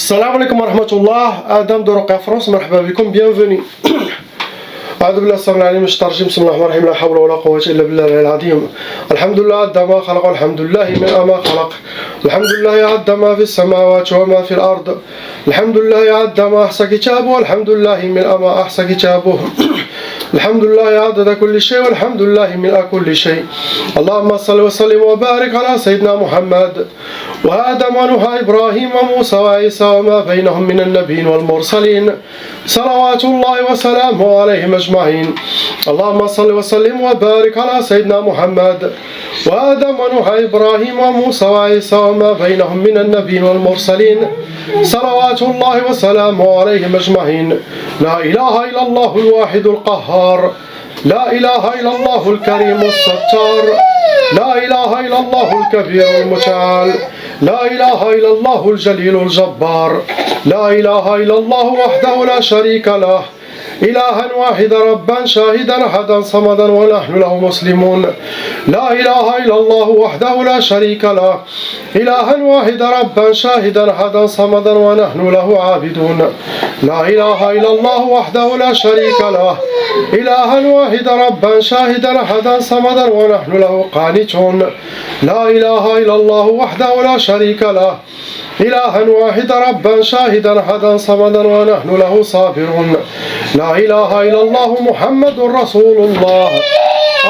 Salam alaikum wa rahmatullah, Adam de Roqa France, marhaba bikum, bienvenue. أعوذ بالله السميع العليم من الشيطان الرجيم بسم الله الرحمن الرحيم لا حول ولا قوة إلا بالله العلي العظيم الحمد لله عد ما خلق الحمد لله من ما خلق الحمد لله عد ما في السماوات وما في الأرض الحمد لله عد ما أحصى كتابه والحمد لله من ما أحصى كتابه الحمد لله عدد كل شيء والحمد لله من كل شيء اللهم صل وسلم وبارك على سيدنا محمد وآدم ونوح إبراهيم وموسى وعيسى وما بينهم من النبيين والمرسلين صلوات الله وسلامه عليهم أجمعين اللهم صل وسلم وبارك على سيدنا محمد وآدم ونوح إبراهيم وموسى وعيسى وما بينهم من النبيين والمرسلين صلوات الله وسلامه عليهم أجمعين لا إله إلا الله الواحد القهار لا إله إلا الله الكريم الستار لا إله إلا الله الكبير المتعال لا إله إلا الله الجليل الجبار لا إله إلا الله وحده لا شريك له إلها واحدا ربا شاهدا أحدا صمدا ونحن له مسلمون لا إله إلا الله وحده لا شريك له إلها واحدا ربا شاهدا أحدا صمدا ونحن له عابدون لا إله إلا الله وحده لا شريك له إلها واحدا ربا شاهدا أحدا صمدا ونحن له قانتون لا إله إلا الله وحده لا شريك له إلها واحدا ربا شاهدا أحدا صمدا ونحن له صابرون لا إله إلا الله محمد رسول الله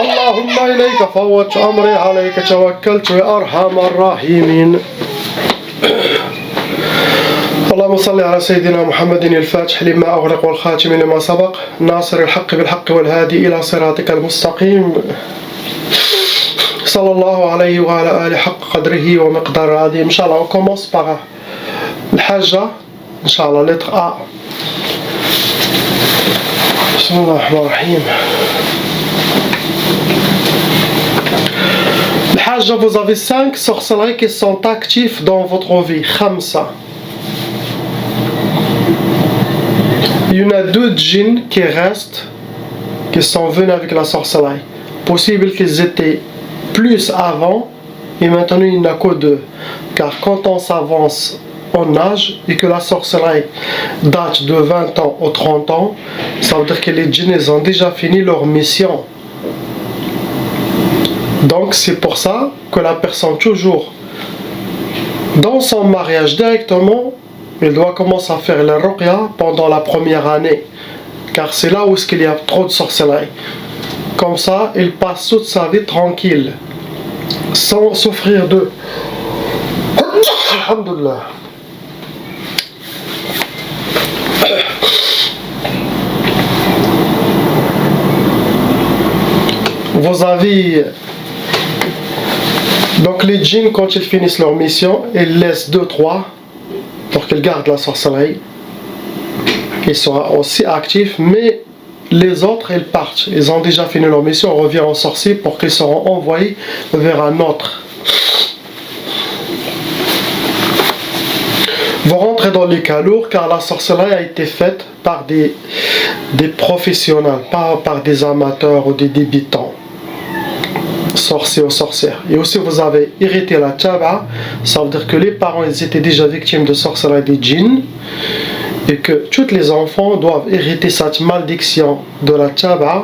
اللهم إليك فوضت أمري عليك توكلت يا أرحم الراحمين اللهم صل على سيدنا محمد الفاتح لما أغلق والخاتم لما سبق ناصر الحق بالحق والهادي إلى صراطك المستقيم صلى الله عليه وعلى آله حق قدره ومقدار العظيم. Inch'Allah, on commence par l'Hajja, Inch'Allah, lettre A. Bismillah ar-Rahman ar-Rahim. L'Hajja, vous avez 5 sorcelleries qui sont actifs dans votre vie. Khamsa. Il y en a 2 djinns qui restent, qui sont venus avec la sorcellerie. Possible qu'ils étaient plus avant et maintenant il n'y en a que 2, car quand on s'avance en âge et que la sorcellerie date de 20 ans ou 30 ans, ça veut dire que les djinns ils ont déjà fini leur mission. Donc c'est pour ça que la personne toujours dans son mariage directement il doit commencer à faire la ruqya pendant la première année, car c'est là où il y a trop de sorcellerie. Comme ça, il passe toute sa vie tranquille, sans souffrir de... Alhamdulillah. Vous avez... Donc les djinns, quand ils finissent leur mission, ils laissent 2-3 pour qu'ils gardent la sorcellerie. Ils seront aussi actifs, mais... les autres, ils partent. Ils ont déjà fini leur mission. On revient en sorcier pour qu'ils seront envoyés vers un autre. Vous rentrez dans les cas lourds car la sorcellerie a été faite par des professionnels, pas par des amateurs ou des débutants. Sorciers ou sorcières. Et aussi vous avez hérité la taba. Ça veut dire que les parents ils étaient déjà victimes de sorcellerie des djinns. Et que tous les enfants doivent hériter cette malédiction de la taba,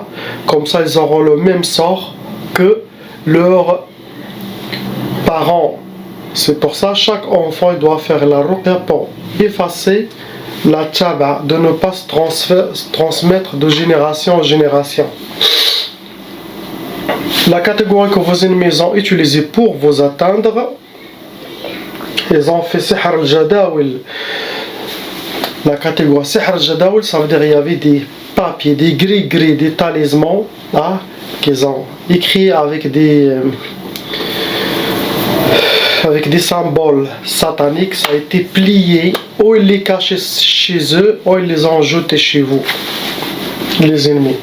comme ça ils auront le même sort que leurs parents. C'est pour ça chaque enfant il doit faire la ruqya pour effacer la taba, de ne pas se transmettre de génération en génération. La catégorie que vos ennemis ont utilisée pour vous atteindre, ils ont fait sihr al-jadawil. La catégorie Sihr al-Jadawil, ça veut dire qu'il y avait des papiers, des gris-gris, des talismans hein, qu'ils ont écrits avec des symboles sataniques. Ça a été plié, ou ils les cachaient chez eux, ou ils les ont jetés chez vous, les ennemis.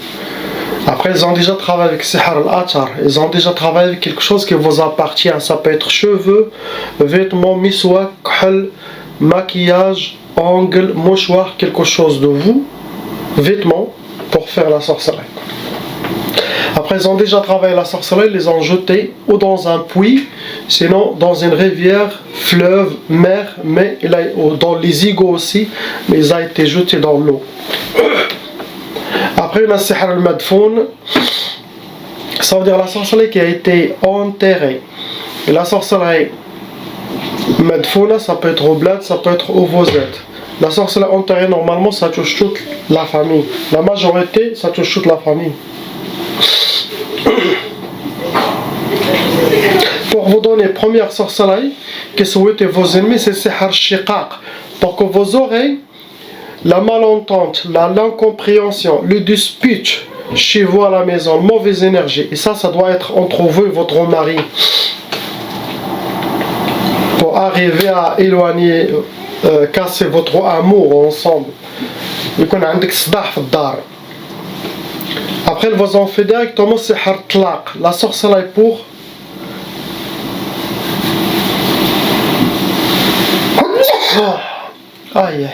Après, ils ont déjà travaillé avec Sihr al-Atar, ils ont déjà travaillé avec quelque chose qui vous appartient. Ça peut être cheveux, vêtements, miswak, kuhl, maquillage, ongles, mouchoir, quelque chose de vous, vêtements, pour faire la sorcellerie. Après Après, ils ont déjà travaillé la sorcellerie, ils les ont jetés ou dans un puits, sinon dans une rivière, fleuve, mer, mais dans les égouts aussi, mais ils ont été jetés dans l'eau. Après, on a le sihr al-madfoun, ça veut dire la sorcellerie qui a été enterrée. Et la sorcellerie madfouna, ça peut être au bled, ça peut être au vosette. La sorcellerie enterrée, normalement, ça touche toute la famille. La majorité, ça touche toute la famille. Pour vous donner première sorcellerie que souhaitent vos ennemis, c'est sihr shiqaq. Pour que vos oreilles, la malentente, l'incompréhension, le dispute chez vous à la maison, mauvaise énergie, et ça doit être entre vous et votre mari. Pour arriver à éloigner, casser votre amour ensemble. Après, le voisin fait directement sihr tlaq, la sorcellerie pour aïe aïe.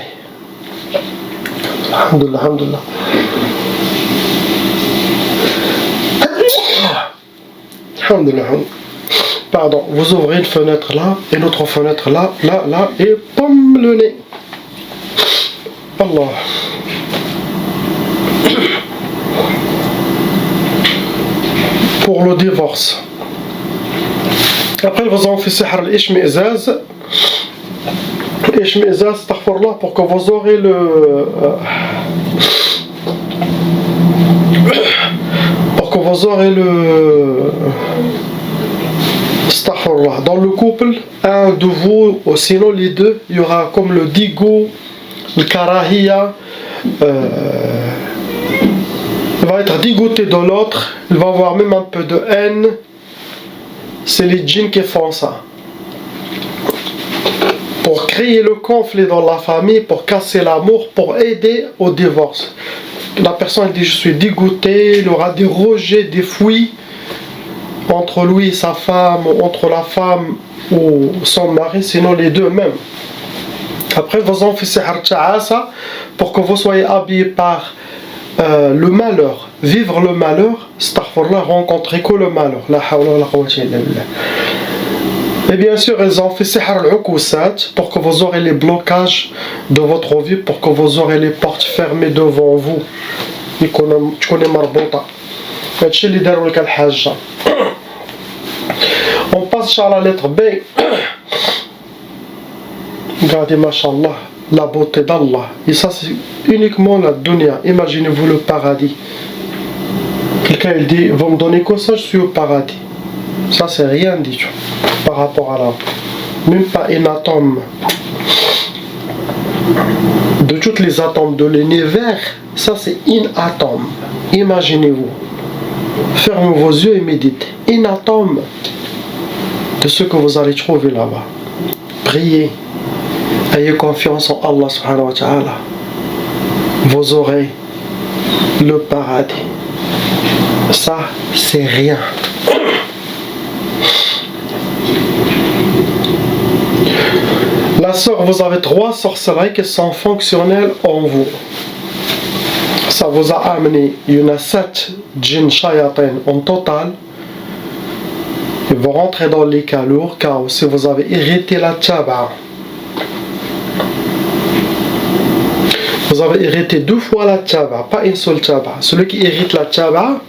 Alhamdulillah, alhamdulillah. Alhamdulillah. Pardon, vous ouvrez une fenêtre là, et l'autre fenêtre là, et pomme le nez. Allah. Pour le divorce. Après, vous en faites sihr al-ishmi'zaz. Ishmi'zaz, astaghfirullah, pour que vous aurez dans le couple, un de vous, ou sinon les deux, il y aura comme le digo, le karahiya, il va être dégoûté de l'autre, il va avoir même un peu de haine. C'est les djinns qui font ça. Pour créer le conflit dans la famille, pour casser l'amour, pour aider au divorce. La personne dit je suis dégoûté, il aura des rejets, des fouilles entre lui et sa femme, ou entre la femme ou son mari, sinon les deux même. Après, vous en faites sihr ta'asa pour que vous soyez habillés par le malheur, vivre le malheur, astaghfirullah, rencontrer que le malheur. La hawla wa la quwwata illa billah. Et bien sûr, ils ont fait sihr al-ukusat pour que vous aurez les blocages de votre vie, pour que vous aurez les portes fermées devant vous. تكوني مربوطة. هادشي اللي داروا لك الحاجة. On passe à la lettre B. Regardez, mashallah, la beauté d'Allah. Et ça, c'est uniquement la dunya. Imaginez-vous le paradis. Quelqu'un il dit, vous me donnez quoi ça, je suis au paradis. Ça, c'est rien du tout par rapport à l'âme. Même pas un atome. De toutes les atomes de l'univers, ça c'est un atome. Imaginez-vous. Fermez vos yeux et méditez. Un atome de ce que vous allez trouver là-bas. Priez. Ayez confiance en Allah subhanahu wa ta'ala. Vous aurez le paradis. Ça, c'est rien. La sœur, vous avez 3 sorcelleries qui sont fonctionnelles en vous. Ça vous a amené, il y en a 7 djinns shayatin en total. Ils vont rentrer dans les cas lourds, car si vous avez hérité la tchaba, vous avez hérité 2 fois la tchaba, pas une seule tchaba. Celui qui hérite la tchaba,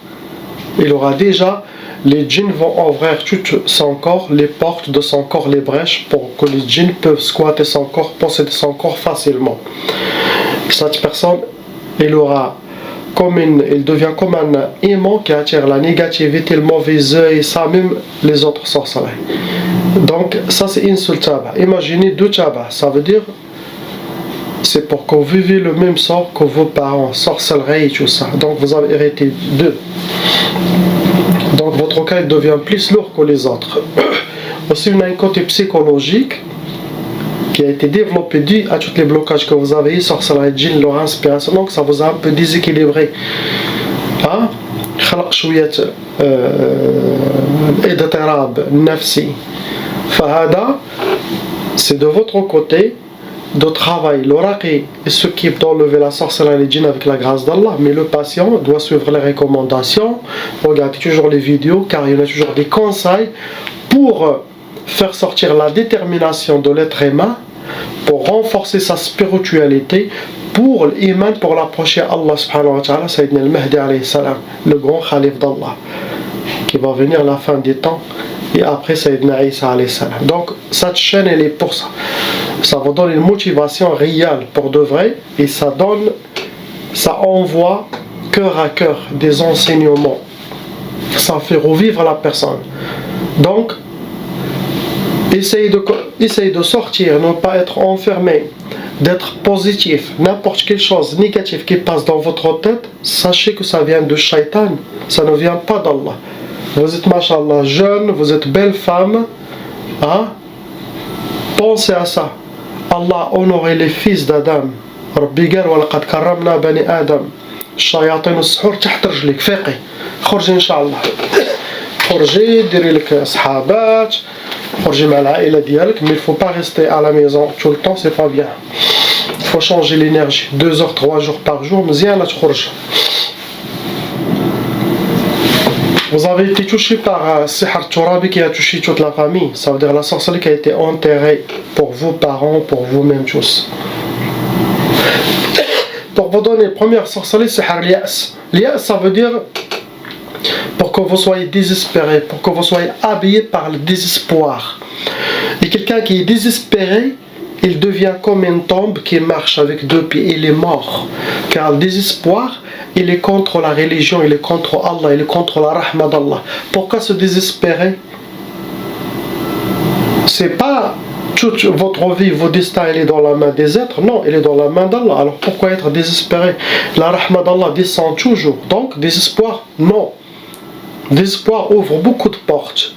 il aura déjà, les djinns vont ouvrir tout son corps, les portes de son corps, les brèches, pour que les djinns peuvent squatter son corps, posséder son corps facilement. Cette personne, il devient comme un aimant qui attire la négativité, le mauvais œil, et ça même les autres sorcelleries. Donc ça c'est une seule tchaba. Imaginez 2 tchabas, ça veut dire c'est pour que vous viviez le même sort que vos parents, sorcellerie et tout ça. Donc vous avez hérité 2. Donc votre cas devient plus lourd que les autres. Aussi, on a un côté psychologique qui a été développé dû à tous les blocages que vous avez eu, sorcellerie, djinn, leur inspiration. Donc ça vous a un peu déséquilibré. Hein? c'est de votre côté. de travail, l'oraqi et s'occupe d'enlever la sorcellerie et les djinns avec la grâce d'Allah, mais le patient doit suivre les recommandations, regarder toujours les vidéos, car il y en a toujours des conseils pour faire sortir la détermination de l'être humain, pour renforcer sa spiritualité, pour l'iman, pour l'approcher à Allah subhanahu wa ta'ala, Sayyidina al-Mahdi alayhi salam, le grand khalif d'Allah, qui va venir à la fin des temps, et après Sayyidina Isa alayhi salam. Donc cette chaîne elle est pour ça. Ça vous donne une motivation réelle pour de vrai, et ça envoie cœur à cœur des enseignements. Ça fait revivre la personne. Donc essayez de sortir, ne pas être enfermé, d'être positif. N'importe quelle chose négative qui passe dans votre tête, sachez que ça vient de Shaitan, ça ne vient pas d'Allah. Vous êtes, mashallah, jeune, vous êtes belle femme, hein? Pensez à ça. Allah honorait les fils d'Adam. ربي قال ولقد كرمنا بني آدم. الشياطين والسحور تحت رجليك فقي. خرجي إن شاء الله. خرجي ديري لك صحابات. خرجي مع العائلة ديالك. Mais il faut pas rester à la maison tout le temps, c'est pas bien. Il faut changer l'énergie. 2 heures, 3 jours par jour. مزيانة تخرج. Vous avez été touché par Sihar Turabi qui a touché toute la famille. Ça veut dire la sorcellerie qui a été enterrée pour vos parents, pour vous-même tous. Pour vous donner la première sorcellerie, Sihar Lias. Lias, ça veut dire pour que vous soyez désespéré, pour que vous soyez habillé par le désespoir. Et quelqu'un qui est désespéré, il devient comme une tombe qui marche avec 2 pieds. Il est mort. Car le désespoir, il est contre la religion, il est contre Allah, il est contre la rahma d'Allah. Pourquoi se désespérer? C'est pas toute votre vie, votre destin, il est dans la main des êtres. Non, il est dans la main d'Allah. Alors pourquoi être désespéré? La rahma d'Allah descend toujours. Donc, désespoir, non. Désespoir ouvre beaucoup de portes.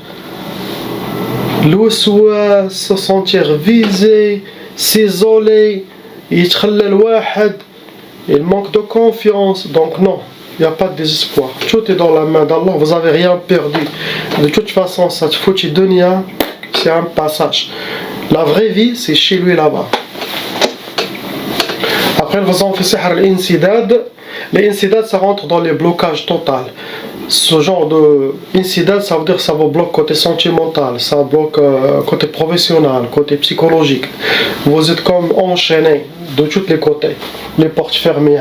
الوسواس, se sentir visé, s'isoler, يتخلى الواحد, il manque de confiance. Donc non, il n'y a pas de désespoir. Tout est dans la main d'Allah, vous n'avez rien perdu. De toute façon, cette foutue dunya, c'est un passage. La vraie vie, c'est chez lui là-bas. Après, vous en faites l'insidad. L'insidad, ça rentre dans les blocages totaux. Ce genre d'incident, ça veut dire que ça vous bloque côté sentimental, ça bloque côté professionnel, côté psychologique. Vous êtes comme enchaîné de tous les côtés, les portes fermées.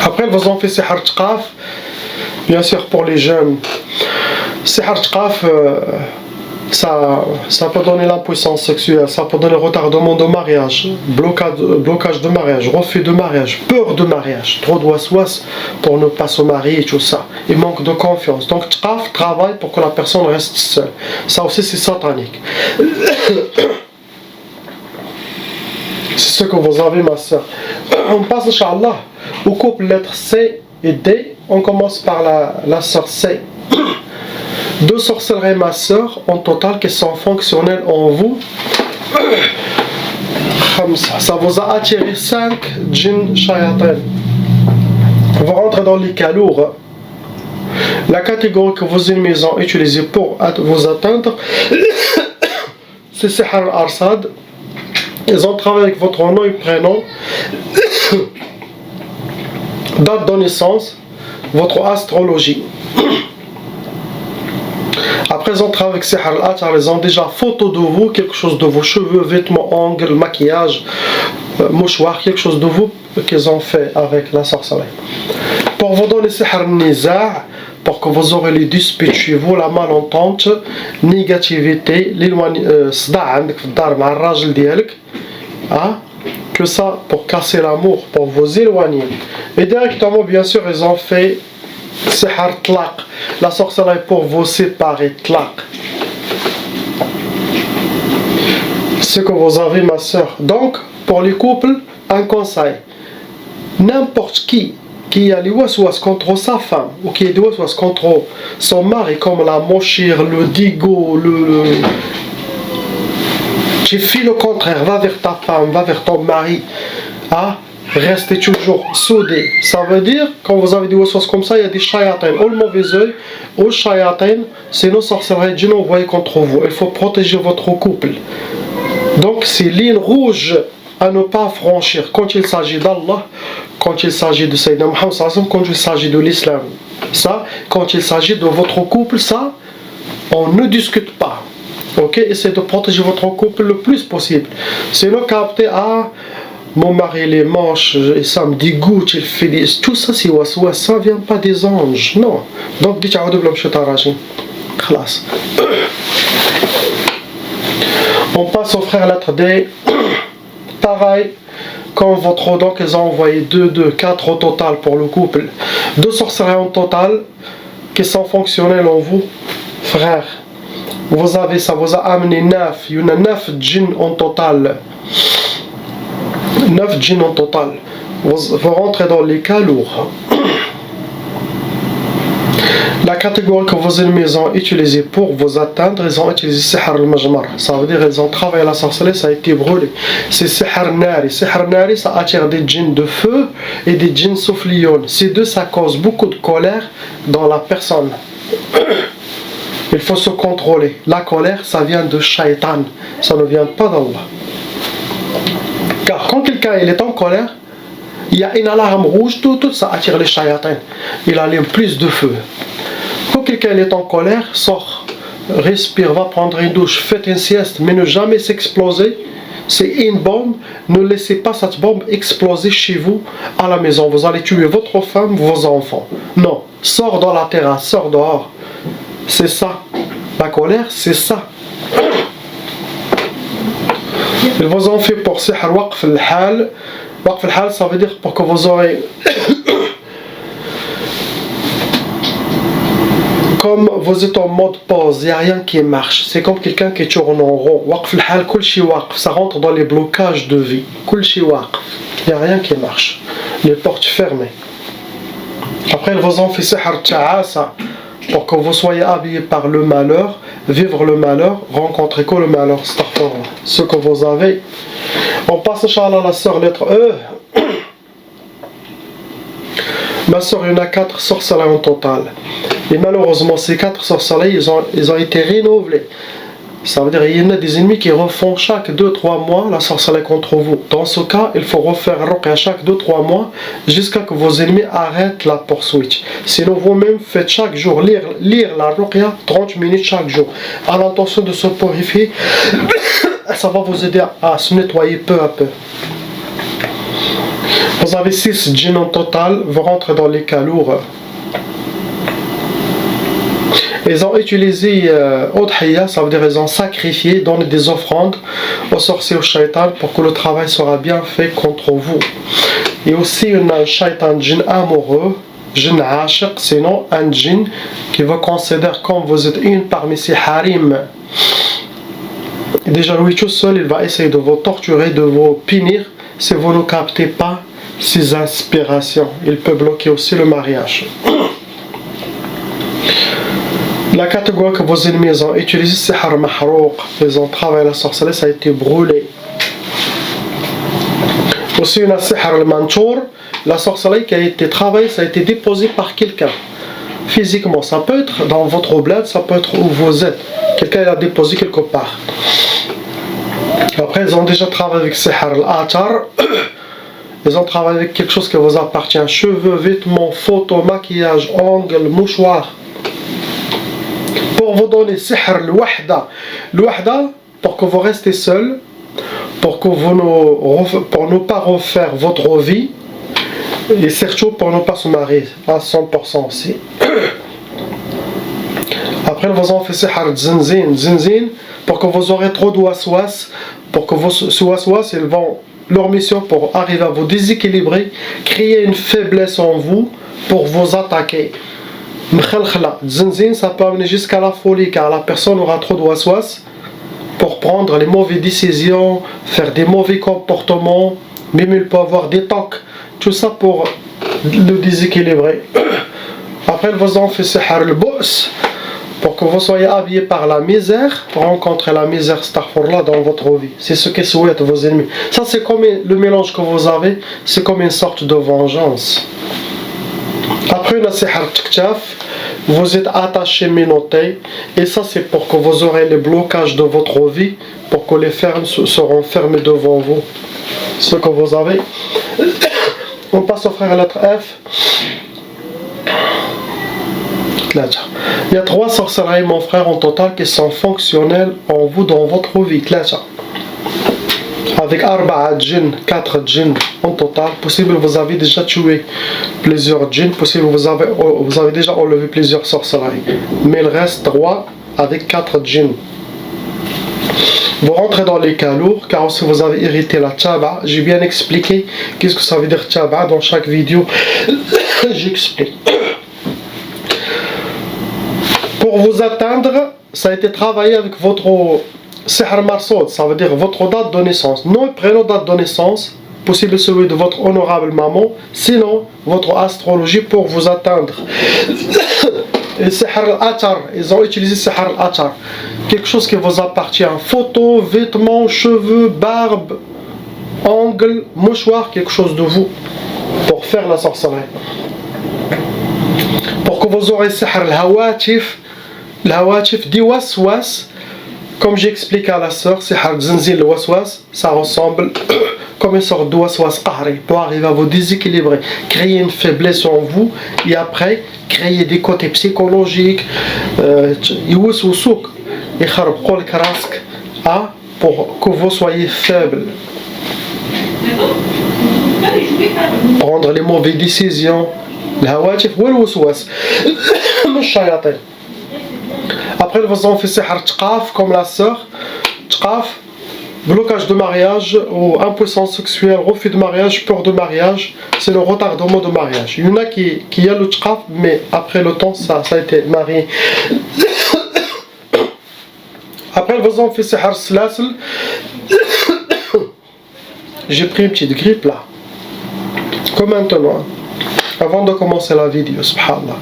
Après, vous en faites Sihar Tqaf, bien sûr pour les jeunes. Sihar Tqaf, ça peut donner l'impuissance sexuelle, ça peut donner retardement de mariage, blocage de mariage, refus de mariage, peur de mariage, trop de waswas pour ne pas se marier et tout ça. Il manque de confiance. Donc Tqaf travaille pour que la personne reste seule. Ça aussi c'est satanique. C'est ce que vous avez, ma soeur. On passe, Inch'Allah, au couple lettres C et D. On commence par la soeur C. 2 sorcelleries, ma soeur, en total, qui sont fonctionnelles en vous. Ça vous a attiré 5 djinns shayatin. Vous rentrez dans les cas lourds. La catégorie que vos ennemis ont utilisée pour vous atteindre, c'est Sihar al-Arsad. Ils ont travaillé avec votre nom et prénom, date de naissance, votre astrologie. Après, ils ont travaillé avec Sihar al-Atar, ils ont déjà photo de vous, quelque chose de vos cheveux, vêtements, ongles, maquillage, mouchoir, quelque chose de vous qu'ils ont fait avec la sorcellerie. Pour vous donner Sihar al-Niza', pour que vous aurez les disputes chez vous, la malentente, négativité, que ça pour casser l'amour, pour vous éloigner. Et directement, bien sûr, ils ont fait Sihar Tlaq, la sorcellerie pour vous séparer, Tlaq. Ce que vous avez, ma soeur. Donc, pour les couples, un conseil. N'importe qui a les waswas contre sa femme, ou qui a des waswas contre son mari, comme la mochire, le digo, tu fais le contraire, va vers ta femme, va vers ton mari. Ah, restez toujours soudés. Ça veut dire, quand vous avez des waswas comme ça, il y a des shayatins. Au mauvais oeil, au shayatin, c'est nos sorcelleries djinn envoyées contre vous. Il faut protéger votre couple Donc c'est ligne rouge à ne pas franchir quand il s'agit d'Allah, quand il s'agit de Sayyidina Muhammad, quand il s'agit de l'islam. Ça, quand il s'agit de votre couple, ça, on ne discute pas. Ok, essayez de protéger votre couple le plus possible. Sinon, capter mon mari il est moche, et ça me dégoûte, il fait des... Tout ça c'est waswas, ça vient pas des anges, non. Donc dites a'oudou billahi minash shaitanir rajim. Khalas. On passe au frère lettre D. Pareil, quand votre donc ils ont envoyé 4 au total pour le couple. 2 sorcelleries en total qui sont fonctionnelles en vous, frère. Vous avez ça, vous a amené 9. Il y en a 9 djinns en total. 9 djinns en total. Vous rentrez dans les cas lourds. La catégorie que vos ennemis ont utilisée pour vous atteindre, ils ont utilisé Sihr al-Majmar. Ça veut dire qu'ils ont travaillé la sorcellerie, ça a été brûlé. C'est Sihr Nari. Sihr Nari, ça attire des djinns de feu et des djinns souffliones. Ces deux, ça cause beaucoup de colère dans la personne. Il faut se contrôler. La colère, ça vient de Shaitan. Ça ne vient pas d'Allah. Car quand quelqu'un il est en colère, il y a une alarme rouge, tout ça attire les Shaitans. Il allume plus de feu. Quand quelqu'un est en colère, sort, respire, va prendre une douche, faites une sieste, mais ne jamais s'exploser. C'est une bombe, ne laissez pas cette bombe exploser chez vous à la maison. Vous allez tuer votre femme, vos enfants. Non, sors dans la terrasse, sors dehors. C'est ça. La colère, c'est ça. Ils vous ont fait pour sihr waqf al-hal. Waqf al-hal, ça veut dire pour que vous aurez... Comme vous êtes en mode pause, il n'y a rien qui marche. C'est comme quelqu'un qui tourne en rond. Waqf al-hal, kulshi waqf. Ça rentre dans les blocages de vie. Kulshi waqf. Il n'y a rien qui marche. Les portes fermées. Après, ils vous ont fait sihr ta'asa. Pour que vous soyez habillés par le malheur, vivre le malheur, rencontrer que le malheur, ce que vous avez. On passe, Inch'Allah, à la sœur lettre E. Ma sœur, il y en a 4 sorcelleries en total. Et malheureusement, ces 4 sorcelleries, ils ont été renouvelés. Ça veut dire qu'il y en a des ennemis qui refont chaque 2-3 mois la sorcellerie contre vous. Dans ce cas, il faut refaire ruqya chaque 2-3 mois jusqu'à que vos ennemis arrêtent la poursuite. Sinon, vous-même faites chaque jour lire la ruqya 30 minutes chaque jour à l'intention de se purifier. Ça va vous aider à se nettoyer peu à peu. Vous avez 6 djinns en total, vous rentrez dans les cas lourds. Ils ont utilisé Udhiyya, ça veut dire ils ont sacrifié, donné des offrandes aux sorciers, aux shaitans pour que le travail sera bien fait contre vous. Et aussi il y a un shaitan djinn amoureux, djinn ashiq, sinon un djinn qui vous considère comme vous êtes une parmi ses harim. Et déjà lui tout seul, il va essayer de vous torturer, de vous punir si vous ne captez pas ses inspirations. Il peut bloquer aussi le mariage. La catégorie que vos ennemis ont utilisée, c'est Sihr Mahrouq. Ils ont travaillé la sorcellerie, ça a été brûlé. Aussi, il y a Sihr al-Manchour. La sorcellerie qui a été travaillée, ça a été déposé par quelqu'un. Physiquement, ça peut être dans votre bled, ça peut être où vous êtes. Quelqu'un l'a déposé quelque part. Après, ils ont déjà travaillé avec Sihr al-Atar. Ils ont travaillé avec quelque chose qui vous appartient. Cheveux, vêtements, photos, maquillage, ongles, mouchoirs. Pour vous donner sihr al-wahda. Al-wahda, pour que vous restez seul, pour ne pas refaire votre vie, et surtout pour ne pas se marier à 100% aussi. Après, ils vous ont fait sihr al-zinzin. Zinzin, pour que vous aurez trop de waswas, pour que vos waswas, ils vont... Leur mission pour arriver à vous déséquilibrer, créer une faiblesse en vous pour vous attaquer. Zinzin, ça peut amener jusqu'à la folie car la personne aura trop de waswas pour prendre les mauvaises décisions, faire des mauvais comportements, même il peut avoir des tocs, tout ça pour le déséquilibrer. Après, ils vous ont fait sihr al-bu's pour que vous soyez habillés par la misère, pour rencontrer la misère astaghfirullah dans votre vie. C'est ce que souhaitent vos ennemis. Ça, c'est comme le mélange que vous avez, c'est comme une sorte de vengeance. Après le sihar Tktaf, vous êtes attaché, menotté, et ça c'est pour que vous aurez les blocages de votre vie, pour que les fermes seront fermées devant vous. Ce que vous avez. On passe au frère à lettre F. Il y a 3 sorcelleries, mon frère, en total, qui sont fonctionnelles en vous dans votre vie. Avec 4 djinns en total. Possible vous avez déjà tué plusieurs djinns. Possible vous avez déjà enlevé plusieurs sorcelleries. Mais il reste 3 avec 4 djinns. Vous rentrez dans les cas lourds, car aussi vous avez hérité la tchaba. J'ai bien expliqué qu'est-ce que ça veut dire tchaba dans chaque vidéo. J'explique. Pour vous atteindre, ça a été travaillé avec votre Sihr Marsoud, ça veut dire votre date de naissance. Nom et prénom, date de naissance, possible celui de votre honorable maman, sinon votre astrologie pour vous atteindre. Et Sihr al-Atar, ils ont utilisé Sihr al-Atar, quelque chose qui vous appartient, photos, vêtements, cheveux, barbe, ongles, mouchoirs, quelque chose de vous, pour faire la sorcellerie. Pour que vous aurez Sihr al-Hawatif, dit waswas. Comme j'explique à la sœur, c'est Zanzil le waswas, ça ressemble comme une sorte de waswas qahri pour arriver à vous déséquilibrer, créer une faiblesse en vous et après créer des côtés psychologiques, pour que vous soyez faible. Prendre les mauvaises décisions, الهواتف والوسواس مش شياطين. Après, vous en faites Sihr Tqaf comme la sœur. Tqaf, blocage de mariage ou impuissance sexuelle, refus de mariage, peur de mariage, c'est le retardement de mariage. Il y en a qui a le Tqaf, mais après le temps, ça a été marié. Après, vous en faites Sihr Slasil. J'ai pris une petite grippe là. Comme maintenant. Avant de commencer la vidéo, subhanallah.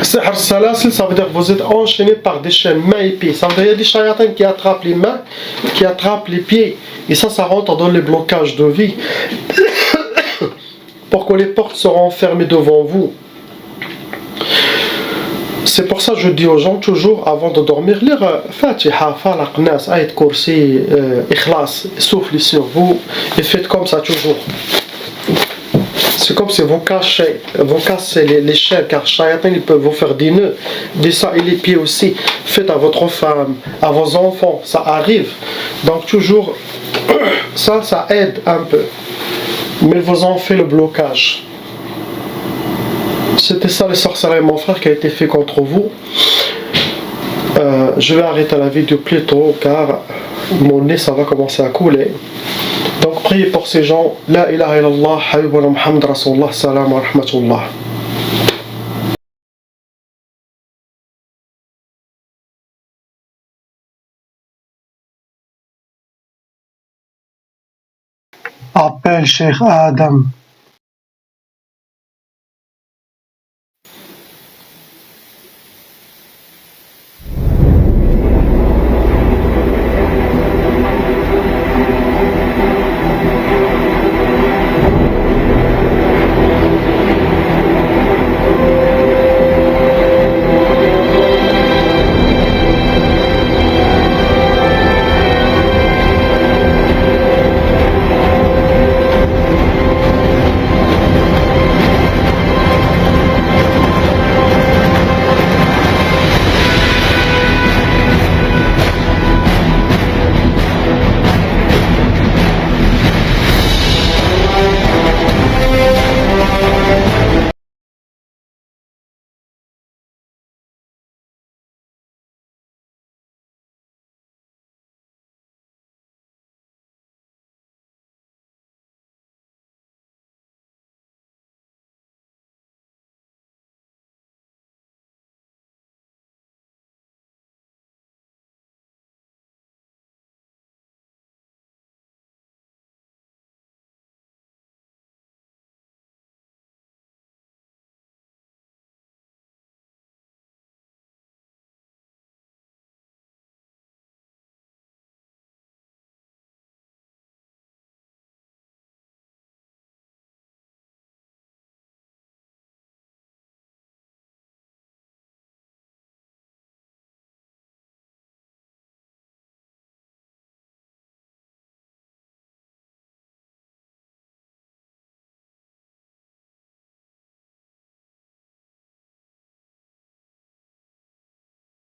Sihr Salasil, ça veut dire que vous êtes enchaîné par des chaînes, mains et pieds. Ça veut dire qu'il y a des chayatins qui attrapent les mains, qui attrapent les pieds. Et ça rentre dans les blocages de vie. Pour que les portes seront fermées devant vous. C'est pour ça que je dis aux gens toujours, avant de dormir, lire Fatiha, Falaq, Nas, Ayat Kursi, Ikhlas, soufflez sur vous, et faites comme ça toujours. C'est comme si vous cassez les chaînes, car Shayatin ils peuvent vous faire des nœuds, des ça et les pieds aussi. Faites à votre femme, à vos enfants, ça arrive. Donc toujours, ça aide un peu. Mais vous en faites le blocage. C'était ça les sorcelleries, mon frère, qui a été fait contre vous. Je vais arrêter la vidéo plus tôt, car mon nez ça va commencer à couler. Donc priez pour ces gens. La ilaha illallah, Habibuna Muhammad Rasulullah, salam wa rahmatullah. Appelle Cheikh Adam.